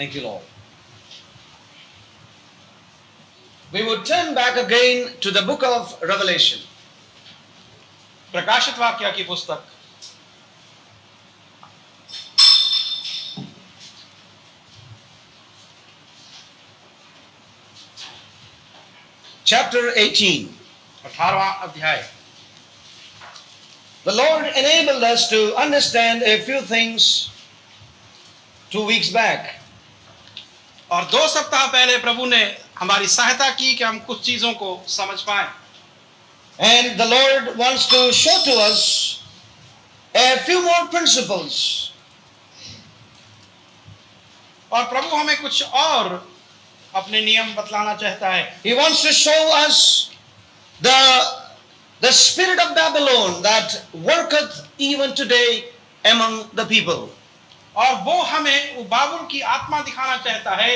Thank you, Lord. We would turn back again to the book of Revelation. प्रकाशित वाक्य की पुस्तक Chapter 18. 18वां अध्याय। The Lord enabled us to understand a few things 2 weeks back. और 2 सप्ताह पहले प्रभु ने हमारी सहायता की कि हम कुछ चीजों को समझ पाएं। And the Lord wants to show to us a few more principles. और प्रभु हमें कुछ और अपने नियम बतलाना चाहता है। He wants to show us the spirit of Babylon that worketh even today among the people. और वो हमें वो बाबुल की आत्मा दिखाना चाहता है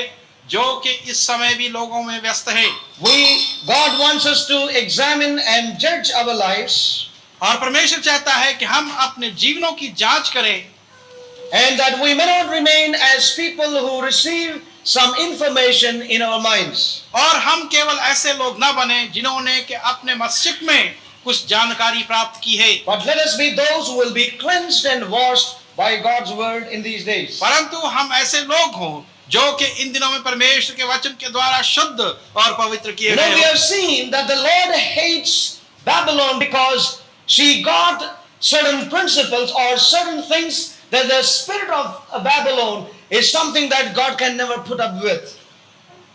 जो कि इस समय भी लोगों में व्यस्त है। God wants us to examine and judge our lives. और परमेश्वर चाहता है कि हम अपने जीवनों की जांच करें। And that we may not remain as people who receive some information in our minds. और हम केवल ऐसे लोग न बने जिन्होंने कि अपने मस्तिष्क में कुछ जानकारी प्राप्त की है। But let us be those who will be cleansed and washed by God's word in these days. परंतु हम ऐसे लोग हों जो कि इन दिनों में परमेश्वर के वचन के द्वारा शुद्ध और पवित्र किए गए। We have seen that the Lord hates Babylon because she got certain principles or certain things that the spirit of Babylon is something that God can never put up with.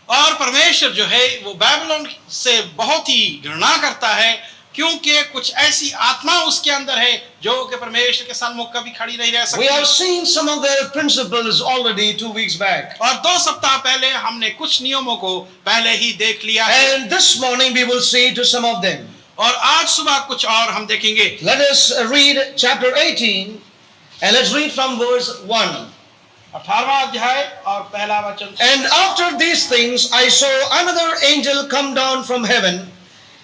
और परमेश्वर जो है वो बाबिलोन से बहुत ही घृणा करता है क्योंकि कुछ ऐसी आत्मा उसके अंदर है जो कि परमेश्वर के सम्मुख कभी खड़ी नहीं रह सकती। We have seen some of the principles already 2 weeks back. और 2 सप्ताह पहले हमने कुछ नियमों को पहले ही देख लिया है। And this morning we will see to some of them. और आज सुबह कुछ और हम देखेंगे। Let us read chapter 18 and let's read from verse 1. 18वां अध्याय और पहला वचन। And after these things I saw another angel come down from heaven,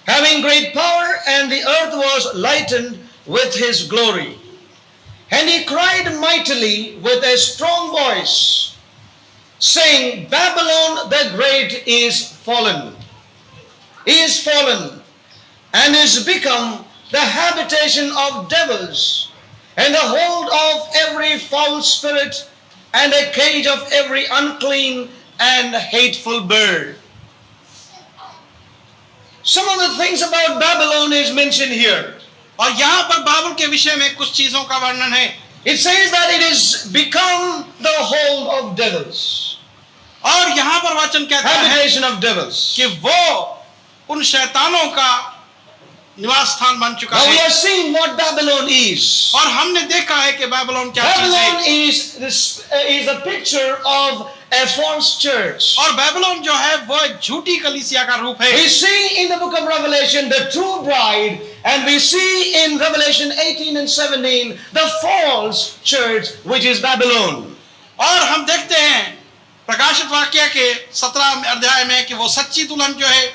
having great power, and the earth was lightened with his glory. And he cried mightily with a strong voice, saying, Babylon the great is fallen, and is become the habitation of devils, and the hold of every foul spirit, and a cage of every unclean and hateful bird. Some of the things about Babylon is mentioned here. और यहाँ पर बाबुल के विषय में कुछ चीजों का वर्णन है। It says that it is become the hold of devils. और यहाँ पर वचन कहता है Habitation of devils. कि वो उन शैतानों का निवास स्थान बन चुका Now we है। have seen what Babylon is. और हमने देखा है कि बाबिलोन क्या चीज Babylon है। is a picture of a false church. और बाबिलोन जो है वो एक झूठी कलीसिया का रूप है। We see in the book of Revelation the true bride, and we see in Revelation 18 and 17 the false church, which is Babylon. और हम देखते हैं प्रकाशित वाक्य के 17 अध्याय में कि वो सच्ची दुल्हन जो है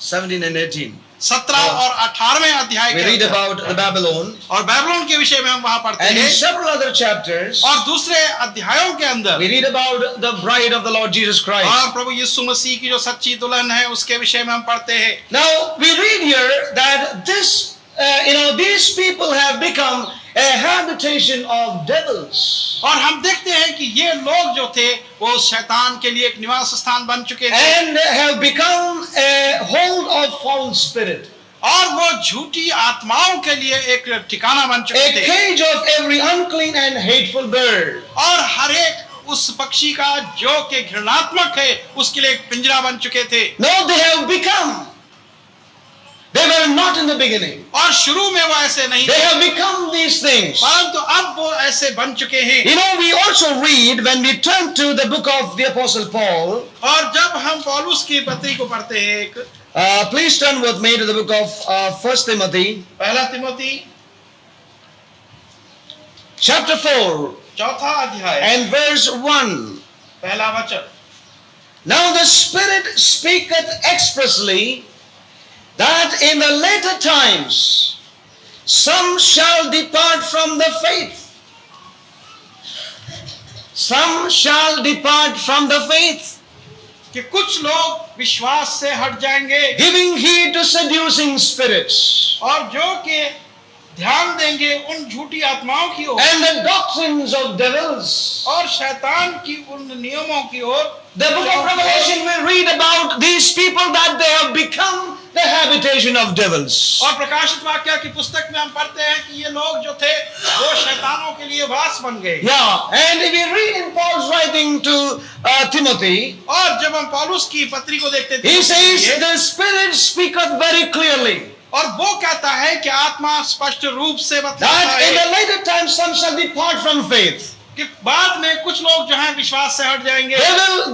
17 and 18. 17 और 18वें अध्याय We के read अंदर। about the Babylon. और बाबिलोन के विषय में हम वहां पढ़ते And in हैं। several other chapters, और दूसरे अध्यायों के अंदर we read about the bride of the Lord Jesus Christ. और प्रभु यीशु मसीह की जो सच्ची दुल्हन है उसके विषय में हम पढ़ते हैं। Now we read here that these people have become a habitation of devils, और हम देखते हैं कि ये लोग जो थे वो शैतान के लिए एक निवास स्थान बन चुके थे and have become a hold of false spirit, और वो झूठी आत्माओं के लिए एक ठिकाना बन चुके a थे cage of every unclean and hateful bird. और हर एक उस पक्षी का जो कि घृणात्मक है उसके लिए एक पिंजरा बन चुके थे। No, they have become. They were not in the beginning. और शुरू में वो ऐसे नहीं They थे have become these things. परंतु अब वो ऐसे बन चुके हैं। You know, we also read when we turn to the book of the Apostle Paul. और जब हम पौलुस की पत्री को पढ़ते हैं एक Please turn with me to the book of 1 Timothy, पहला तिमोथी chapter 4 चौथा अध्याय and verse 1. पहला वचन। Now the Spirit speaketh expressly that in the later times some shall depart from the faith, some shall depart from the faith, कि कुछ लोग विश्वास से हट जाएंगे giving heed to seducing spirits और जो कि ध्यान देंगे उन झूठी आत्माओं की ओर and the doctrines of devils. और शैतान की उन नियमों की ओर। The book of Revelation, we read about these people that they have become the habitation of devils. और प्रकाशित वाक्य की पुस्तक में हम पढ़ते हैं कि ये लोग जो थे वो शैतानों के लिए वास बन गए। Yeah, and if we read in Paul's writing to Timothy, और जब हम पौलुस की पत्री को देखते he हैं says the Spirit speaketh very clearly और वो कहता है कि आत्मा स्पष्ट रूप से बतलाता that in है the later time some shall depart from faith. कि बाद में कुछ लोग जो हैं विश्वास से हट जाएंगे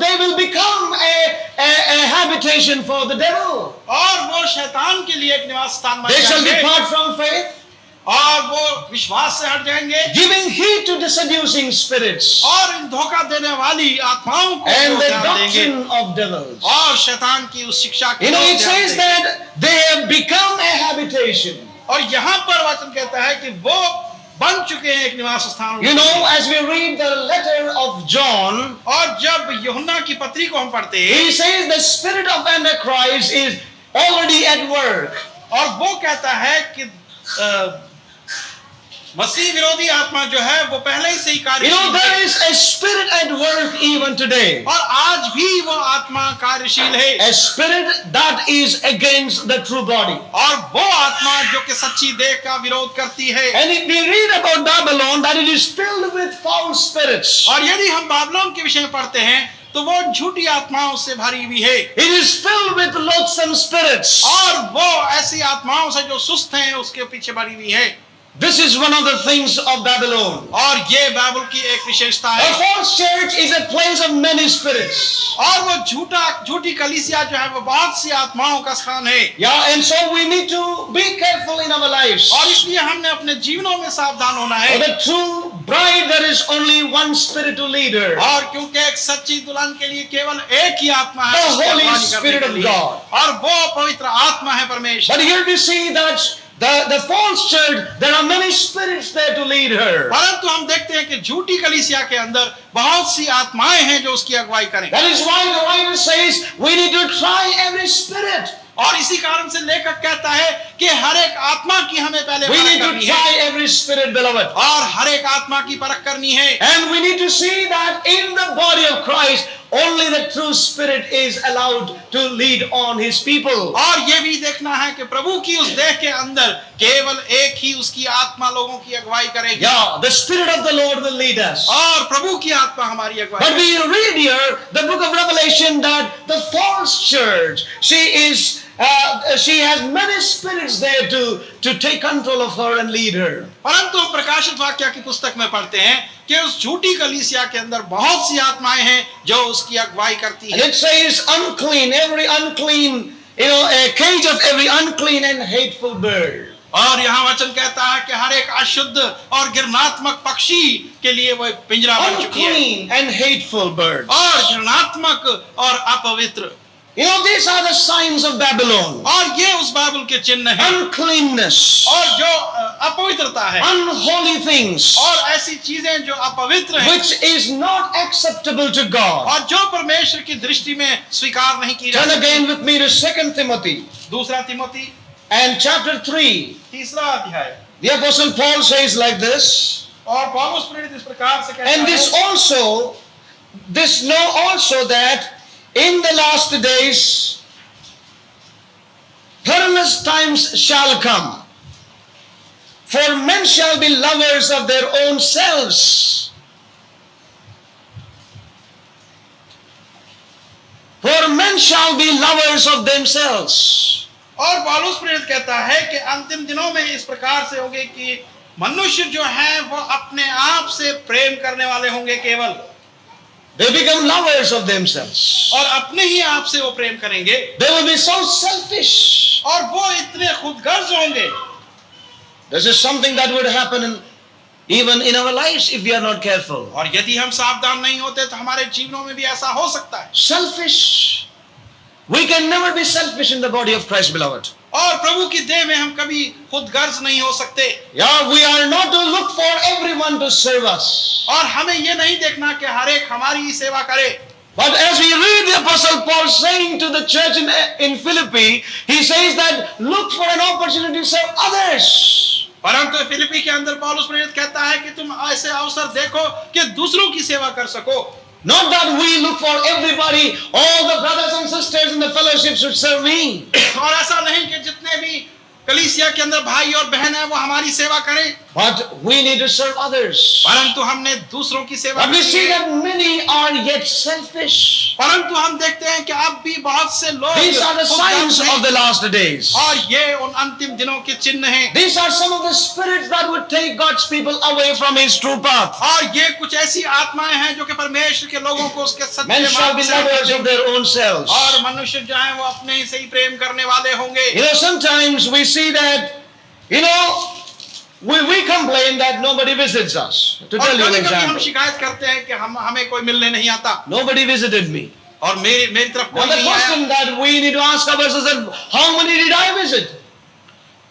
They will become a habitation for the devil. और वो शैतान के लिए एक निवास स्थान बन They shall जाएंगे depart from faith, और वो विश्वास से हट जाएंगे giving heed to the seducing spirits और इन धोखा देने वाली आत्माओं को and वो the ध्यान देंगे doctrine of devils. और शैतान की उस शिक्षा को You know, it ध्यान says देंगे। that they have become a habitation. और यहाँ पर वचन कहता है कि वो बन चुके हैं एक निवास स्थान। You know, as we read the letter of John, और जब यूहन्ना की पत्री को हम पढ़ते हैं he says the spirit of Antichrist is already at work. और वो कहता है कि मसीह विरोधी आत्मा जो है वो पहले ही से ही You कार्यशील know, है there is a spirit at work even today. और आज भी वो आत्मा कार्यशील है A spirit that is against the true body. और वो आत्मा जो कि सच्ची देह का विरोध करती है। And if we read about Babylon, that it is filled with false spirits. और यदि हम बाबिलोन के विषय में पढ़ते हैं तो वो झूठी आत्माओं से भरी हुई है It is filled with loathsome spirits. और वो ऐसी आत्माओं से जो सुस्त हैं उसके पीछे भरी हुई है। This is one of the things of Babylon. और ये बाइबल की एक विशेषता A है false church is a place of many spirits. और वो झूठी कलीसिया जो है वो बहुत सी आत्माओं का स्थान है। Yeah, and so we need to be careful in our lives. और इसलिए हमने अपने जीवनों में सावधान होना For है the true bride, there is only one spirit to lead her. और क्योंकि एक सच्ची दुल्हन के लिए केवल एक ही आत्मा है The उसकी Holy अगुवानी करने Spirit के of लिए। God. और वो पवित्र आत्मा है परमेश्वर। But here we see that the false church, there are many spirits there to lead her. परंतु हम देखते हैं कि झूठी कलीसिया के अंदर बहुत सी आत्माएं हैं जो उसकी अगुवाई करें। That is why the writer says we need to try every spirit. और इसी कारण से लेखक कहता है कि हर एक आत्मा की हमें पहले We परख need to करनी है try every spirit, beloved. और हर एक आत्मा की परख करनी है। And we need to see that in the body of Christ, only the true spirit is allowed to lead on his people. और ये भी देखना है कि प्रभु की उस देह के अंदर केवल एक ही उसकी आत्मा लोगों की अगुवाई करेगी। Yeah, the Spirit of the Lord will lead us. और प्रभु की आत्मा हमारी अगुवाई But करेगी। we read here the book of Revelation that the false church, she has many spirits there to take control of her and lead her. परंतु हम प्रकाशित वाक्य की पुस्तक में पढ़ते हैं कि उस झूठी कलीसिया के अंदर बहुत सी आत्माएं हैं जो उसकी अगुवाई करती And हैं। it says unclean, every unclean, a cage of every unclean and hateful bird. और यहाँ वचन कहता है कि हर एक अशुद्ध और घृणात्मक पक्षी के लिए वो एक पिंजरा बन चुकी है Unclean and hateful bird. और घृणात्मक और अपवित्र। You know, these are the signs of Babylon. और ये उस बाइबल के चिन्ह हैं Uncleanness, और जो अपवित्रता है unholy things, और ऐसी चीजें जो अपवित्र हैं which is not acceptable to God. और जो परमेश्वर की दृष्टि में स्वीकार नहीं की Turn जाती। again with me to 2 Timothy दूसरा तिमोथी and chapter 3. तीसरा अध्याय। The Apostle Paul says like this, और पौलुस प्रेरित इस प्रकार से कहता and है this know also that in the last days perilous times shall come. For men shall be lovers of their own selves. For men shall be lovers of themselves. और पौलुस प्रेरित कहता है कि अंतिम दिनों में इस प्रकार से होंगे कि मनुष्य जो है वो अपने आप से प्रेम करने वाले होंगे केवल। They become lovers of themselves. और अपने ही आप से वो प्रेम करेंगे They will be so selfish. और वो इतने खुदगर्ज होंगे। This is something that would happen even in our lives if we are not careful. और यदि हम सावधान नहीं होते तो हमारे जीवनों में भी ऐसा हो सकता है। Selfish. We can never be selfish in the body of Christ, beloved. और प्रभु की देह में हम कभी खुद गर्ज नहीं हो सकते। Yeah, we are not to look for everyone to serve us. और हमें ये नहीं देखना कि हर एक हमारी ही सेवा करे। But as we read the Apostle Paul saying to the church in Philippi, he says that look for an opportunity to serve others. परंतु फिलिपी के अंदर पौलुस प्रेरित कहता है कि तुम ऐसे अवसर देखो कि दूसरों की सेवा कर सको। Not that we look for everybody, all the brothers and sisters in the fellowship should serve me. और ऐसा नहीं कि जितने भी कलीसिया के अंदर भाई और बहन है वो हमारी सेवा करें, But we need to serve others. परंतु हमने दूसरों की सेवा But we करनी see है। that many are yet selfish. परंतु हम देखते हैं कि अब भी बहुत से लोग These are the signs खुदगर्ज हैं। of the last days. और ये उन अंतिम दिनों के चिन्ह हैं। These are some of the spirits that would take God's people away from His true path. और ये कुछ ऐसी आत्माएं हैं जो कि परमेश्वर के लोगों को उसके सत्य Men shall be मार्ग से lovers of their own selves. और मनुष्य जो है वो अपने ही से ही प्रेम करने वाले होंगे। You know, sometimes we see that, we complain that nobody visits us. To और tell you an कभी-कभी हम example, शिकायत करते हैं कि हमें कोई मिलने नहीं आता nobody visited me. और मेरी तरफ Now कोई the नहीं आया। question that we need to ask ourselves is, how many did I visit?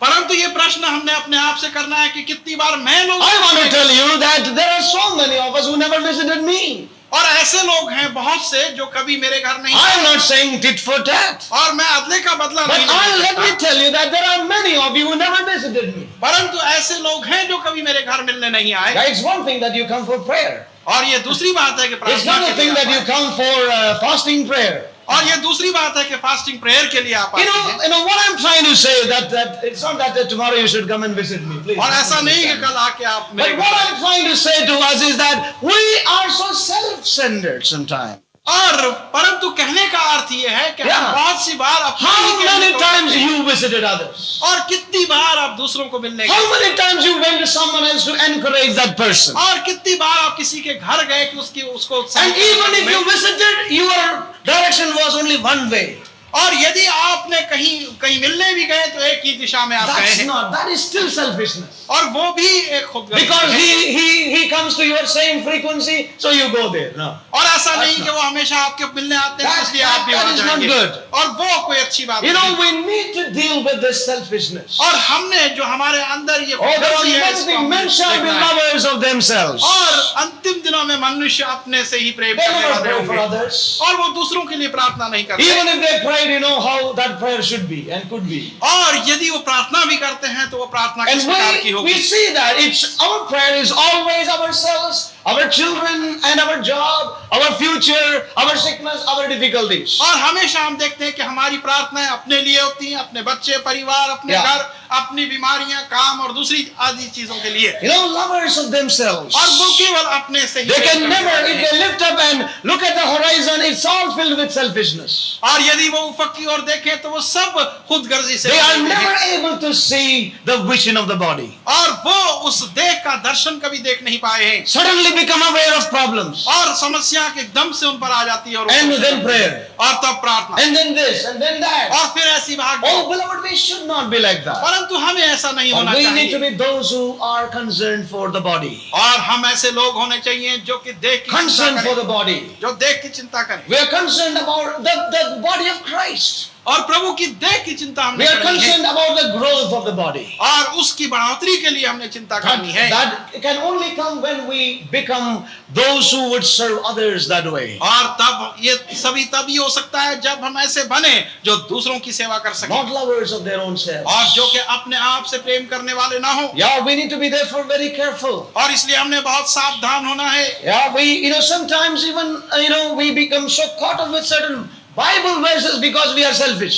परंतु ये प्रश्न हमने अपने आप से करना है कि कितनी बार मैं लोग I want to tell you that there are so many of us who never visited me. और ऐसे लोग हैं बहुत से जो कभी मेरे घर नहीं I am आए। not saying tit for tat. और मैं अदले का बदला But नहीं लेना let me चाहता। tell you that there are many of you who never visited me. परंतु ऐसे लोग हैं जो कभी मेरे घर मिलने नहीं आए। Now, it's one thing that you come for prayer. और ये दूसरी बात है कि It's प्रार्थना not के a thing लिए that आप you आए। come for fasting prayer. और ये दूसरी बात है कि फास्टिंग प्रेयर के लिए आप आते हैं। You know what I'm trying to say, that it's not that tomorrow you should come and visit me, please. और ऐसा नहीं कि कल आके आप मेरे But what घर I'm trying to say to us is that we are so self-centered sometimes. और परंतु कहने का अर्थ ये है कि Yeah. हम बहुत सी बार अपने How ही के many लिए times करते हैं। you visited others? और कितनी बार आप दूसरों को मिलने How गए many times you went to someone else to encourage that person? और कितनी बार आप किसी के घर गए कि उसको And even if you visited, your direction was only one way. और यदि आपने कहीं मिलने भी गए तो एक ही दिशा में आप गए That's हैं not, that is still selfishness. और वो भी एक खुदगर्जी Because है। he comes to your same frequency, so you go there. No. और ऐसा नहीं That's कि वो हमेशा आपके मिलने आते हैं That- इसलिए आप भी that वहां is not जाएंगे good. और वो कोई अच्छी बात You नहीं। know, we need to deal with this selfishness. और हमने जो हमारे अंदर ये Oh, there are खुदगर्जी है, many इसको things. हमें Men shall be देखना है। lovers of themselves. और अंतिम दिनों में मनुष्य अपने से ही प्रेम They करने never वाले pray for होंगे others. और वो दूसरों के लिए प्रार्थना नहीं करते। Even if they prayed, you know how that prayer should be and could be. और यदि वो प्रार्थना भी करते हैं तो वो प्रार्थना किस And प्रकार की we होगी। see that our prayer is always ourselves, our children and our job, our future, our sickness, our difficulties. और हमेशा हम देखते हैं कि हमारी प्रार्थनाएं अपने लिए होती हैं, अपने बच्चे, परिवार, अपने Yeah. घर, अपनी बीमारियां, काम और दूसरी आदि चीजों के लिए। You know, lovers of themselves. और वो केवल अपने से ही They प्रेम can करने never, वाले if हैं। they lift up and look at the horizon, it's all filled with selfishness. और यदि वो ऊपर की ओर देखें तो वो सब खुदगर्जी से They are भरे never हैं। able to see the vision of the body. और वो उस देह का दर्शन कभी देख नहीं पाए हैं Suddenly become aware of problems. और समस्या के एकदम से उन पर आ जाती है और वो And सोचते then हैं। prayer. और तब प्रार्थना And then this, and then that. और फिर ऐसी भाग। Oh, beloved, we should not be like that. परंतु हमें ऐसा नहीं होना But we need to चाहिए be those who are concerned for the body. और हम ऐसे लोग होने चाहिए जो कि देह की चिंता Concerned for करें, the body. जो देह की चिंता करें We are concerned about the body of Christ. और प्रभु की देह की चिंता हमने We are करनी है concerned about the growth of the body. और उसकी बढ़ोतरी के लिए हमने चिंता करनी है। That can only come when we become those who would serve others that way. और तब ये सभी तभी हो सकता है जब हम ऐसे बने जो दूसरों की सेवा कर सकें Not lovers of their own selves. और जो कि अपने आप से प्रेम करने वाले ना हो। Yeah, we need to be therefore very careful. और इसलिए हमने बहुत सावधान होना है। Yeah, sometimes even, we become so caught up with certain Bible verses because we are selfish.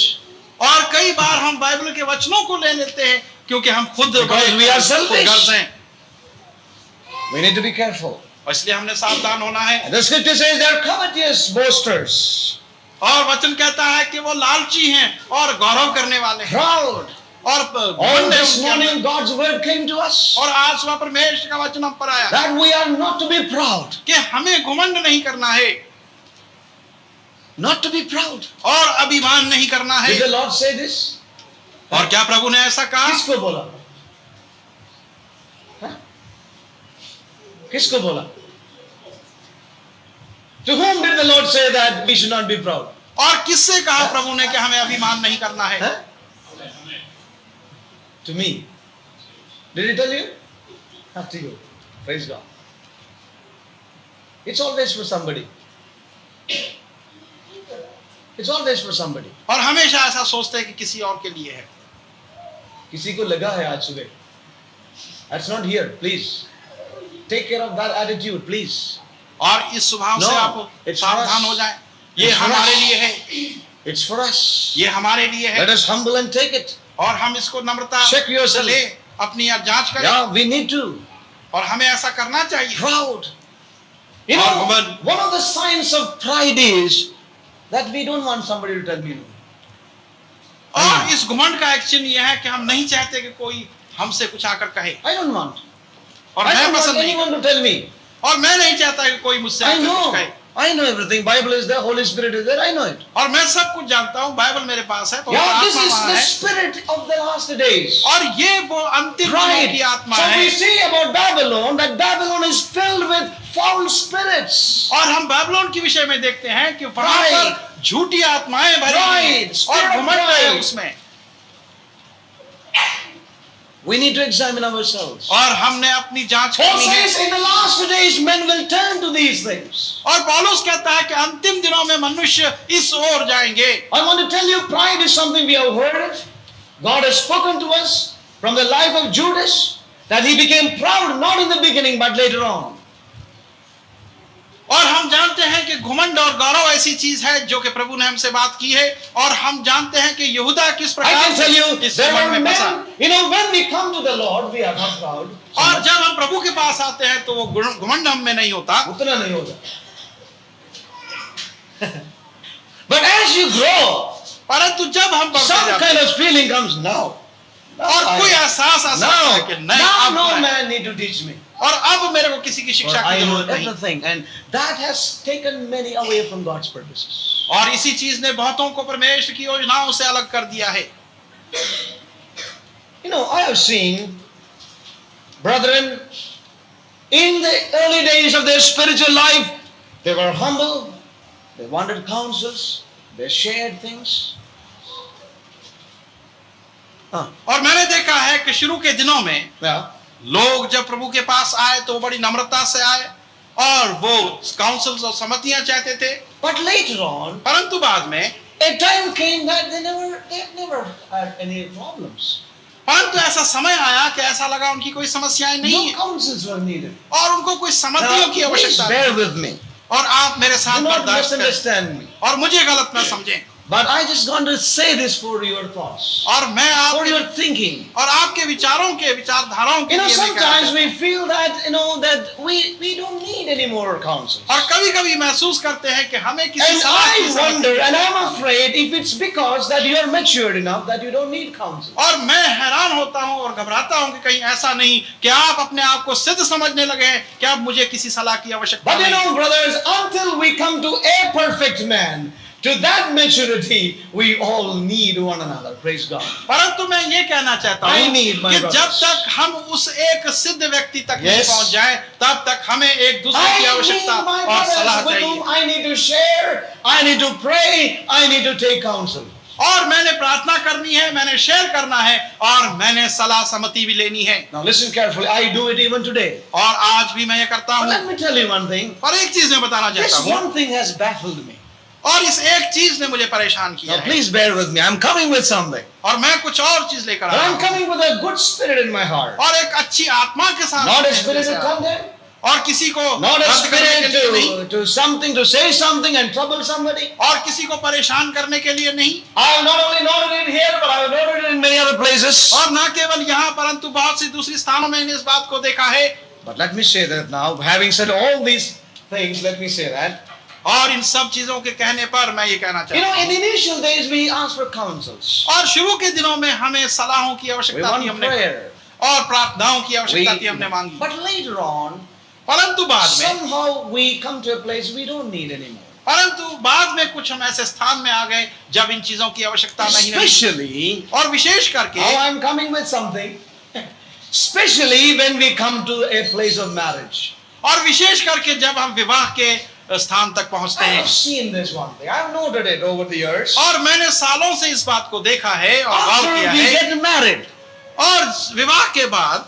और कई बार हम बाइबल के वचनों को ले लेते हैं क्योंकि हम खुद Because we are selfish. खुदगर्ज हैं We need to be careful. और इसलिए हमने सावधान होना है। The scripture says they are covetous boasters, और वचन कहता है कि वो लालची हैं और गौरव करने वाले हैं proud. और All घमंड है this उनके अंदर। morning God's word came to us और आज सुबह परमेश्वर का वचन हम पर आया that we are not to be proud. कि हमें घमंड नहीं करना है Not to be proud. और अभिमान नहीं करना है। Did the Lord say this? और क्या प्रभु ने ऐसा कहा? किसको बोला? हाँ? किसको बोला? To whom did the Lord say that we should not be proud? और किससे कहा प्रभु ने कि हमें अभिमान नहीं करना है? हाँ? To me. Did he tell you? Not to you. Praise God. It's always for somebody. It's always for somebody. और हमेशा ऐसा सोचते हैं कि किसी और के लिए है। किसी को लगा है आज सुबह. That's not here. Please take care of that attitude, please. और इस स्वभाव से No, आप it's सावधान for us. हो जाएं। ये It's for हमारे us. लिए है, It's for us. ये हमारे लिए है। Let us humble and take it. और हम इसको नम्रता Check से yourself. ले, अपनी जांच करें। Yeah, we need to. और हमें ऐसा करना चाहिए। Proud. You और know, घमंड। one of the signs of pride is that we don't want somebody to tell me no. और इस घमंड का एक चिन्ह यह है कि हम नहीं चाहते कि कोई हमसे कुछ आकर कहे। I don't want. और I मैं don't want पसंद नहीं anyone to tell me. और मैं नहीं चाहता कि कोई मुझसे I आकर कुछ know. कहे। I know everything. Bible is there. Holy Spirit is there. I know it. और मैं सब कुछ जानता हूँ, बाइबल मेरे पास है, पवित्र Yeah, this आत्मा is वहाँ the है। spirit of the last days. और ये वो अंतिम दिनों Pride. की आत्मा So है। we see about Babylon that Babylon is filled with foul spirits. और हम बाबिलोन के विषय में देखते हैं कि वहां Pride. पर झूठी आत्माएं भरी हुई हैं Pride. और Spirit of घमंड है pride. उसमें। We need to examine ourselves. और हमने अपनी जांच Paul करनी है। says in the last days men will turn to these things. और पौलुस कहता है कि अंतिम दिनों में मनुष्य इस ओर जाएंगे। I want to tell you, pride is something we have heard. God has spoken to us from the life of Judas that he became proud not in the beginning but later on. और हम जानते हैं कि घमंड और गौरव ऐसी चीज है जो कि प्रभु ने हमसे बात की है, और हम जानते हैं कि यहूदा किस I प्रकार can tell you, इस there घमंड are में फंसा। men, you know, when we come to the Lord, we are not proud. और जब हम प्रभु के पास आते हैं तो वो घमंड हम में नहीं होता। उतना नहीं होता. But as you grow, परंतु जब हम बढ़ते some जाते kind हैं of feeling comes now. और कोई एहसास ऐसा आता है कि नहीं, Now अब no मैं- man need to teach me. और अब मेरे को किसी की For शिक्षा I की know जरूरत नहीं। everything, and that has taken many away from God's purposes. और इसी चीज ने बहुतों को परमेश्वर की योजनाओं से अलग कर दिया है। You know, I have seen brethren in the early days of their spiritual life, they were humble, they wanted counsels, they shared things. और मैंने देखा है कि शुरू के दिनों में Yeah. लोग जब प्रभु के पास आए तो बड़ी नम्रता से आए और वो काउंसल्स और सम्मतियां चाहते थे। But later on, परंतु बाद में a time came that they never had any problems. परंतु ऐसा समय आया कि ऐसा लगा उनकी कोई समस्याएं नहीं No है counsels were needed. और उनको कोई सम्मतियों Now, की please आवश्यकता bear नहीं। with me. और आप मेरे साथ Do not बर्दाश्त करें misunderstand me. और मुझे गलत ना समझें। But I just want to say this for your thoughts, और मैं for आप your thinking. और आपके विचारों के विचारधाराओं के You know, लिए मैं कहना sometimes चाहता we feel that we don't need any more counsels. हूं। और कभी-कभी महसूस करते हैं कि हमें किसी And सलाह की I जरूरत wonder, है। and I'm afraid if it's because that you are matured enough that you don't need counsel. और मैं हैरान होता हूं और घबराता हूं कि कहीं ऐसा नहीं कि आप अपने आप को सिद्ध समझने लगे हैं कि अब मुझे किसी सलाह की आवश्यकता But you नहीं। know, brothers, until we come to a perfect man, to that maturity, we all need one another. Praise God. परंतु मैं ये कहना चाहता I हूं need my कि brothers. जब तक हम उस एक सिद्ध व्यक्ति तक नहीं Yes. पहुंच जाएं, तब तक हमें एक दूसरे की I आवश्यकता need my और सलाह brothers with चाहिए। whom I need to share, I need to pray, I need to take counsel. और मैंने प्रार्थना करनी है, मैंने शेयर करना है और मैंने सलाह सम्मति भी लेनी है। Now listen carefully. I do it even today. और आज भी मैं ये करता But हूं। let me tell you one thing. पर एक चीज मैं बताना This चाहता हूं one thing has baffled me. और इस एक चीज ने मुझे परेशान किया Now है please bear with me. I'm coming with something. और मैं कुछ और चीज लेकर But आया I'm हूं coming with a good spirit in my heart. और एक अच्छी आत्मा के साथ Not a मैं spirit से to आया। condemn. और किसी को Not a रद्द करने के spirit लिए नहीं to something, to say something and trouble somebody. और किसी को परेशान करने के लिए नहीं। I have not only noted it here, but I have noted it in many other places. और न केवल यहाँ परंतु बहुत सी दूसरी स्थानों में मैंने इस बात को देखा है। But let me say that now, having said all these things, let me say that. और इन सब चीजों के कहने पर मैं ये कहना You चाहता know, हूँ in the initial days, we asked for counsels. और शुरू के दिनों में हमें सलाहों की We आवश्यकता want थी हमने prayer. और प्रार्थनाओं की आवश्यकता थी We- हमने मांगी। But later on, परंतु बाद में somehow we come to a place we don't need anymore. परंतु बाद में कुछ हम ऐसे स्थान में आ गए जब इन चीजों की आवश्यकता नहीं रही। Especially, और विशेष करके now I'm coming with something. Especially when we come to a place of marriage. और विशेष करके जब हम विवाह के स्थान तक पहुंचते I हैं। have seen this one thing. I have noted it over the years. और मैंने सालों से इस बात को देखा है और गौर After किया we है। get married, और विवाह के बाद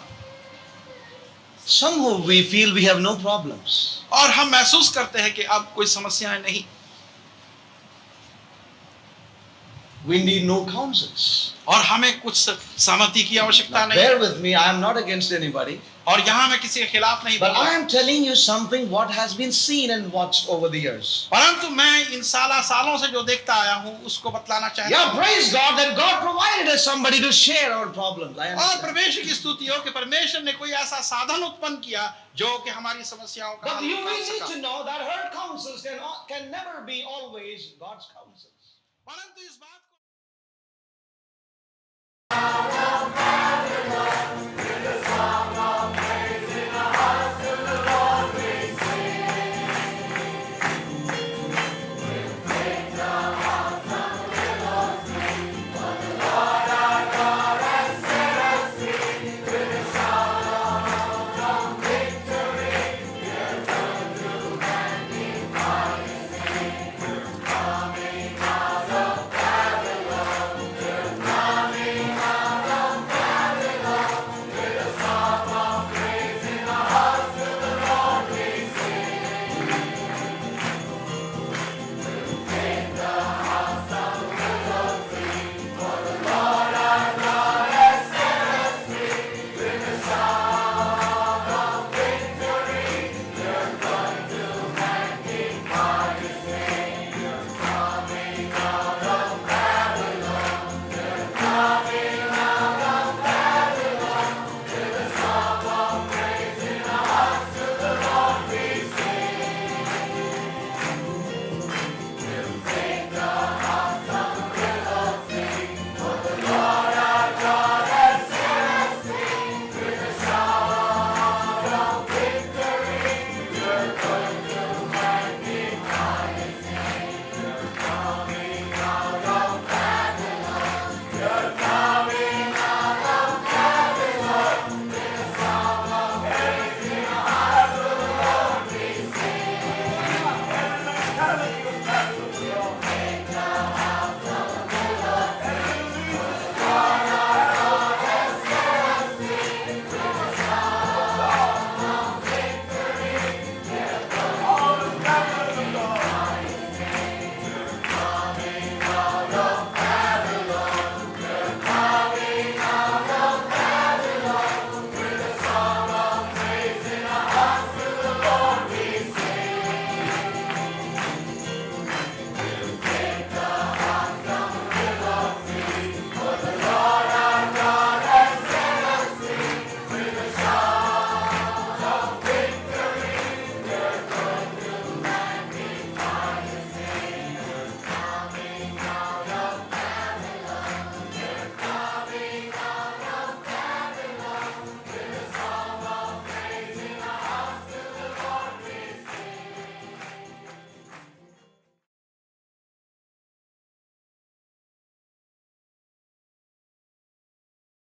somehow we feel we have no problems. और हम महसूस करते हैं कि अब कोई समस्याएं नहीं, We need no counsels. और हमें कुछ सहमति की आवश्यकता Now, नहीं। bear with me, I am not against anybody. और यहाँ मैं किसी के खिलाफ नहीं बोल But I रहा, am telling you something what has been seen and watched over the years. परंतु मैं इन सालों से जो देखता आया हूँ उसको बतलाना चाहता Yeah, हूँ। praise God that God provided us somebody to share our problems. I और understand. परमेश्वर की स्तुति हो कि परमेश्वर ने कोई ऐसा साधन उत्पन्न किया जो कि हमारी समस्याओं का But हल you कर will need सका। to know that her counsels can never be always God's counsels. परंतु इस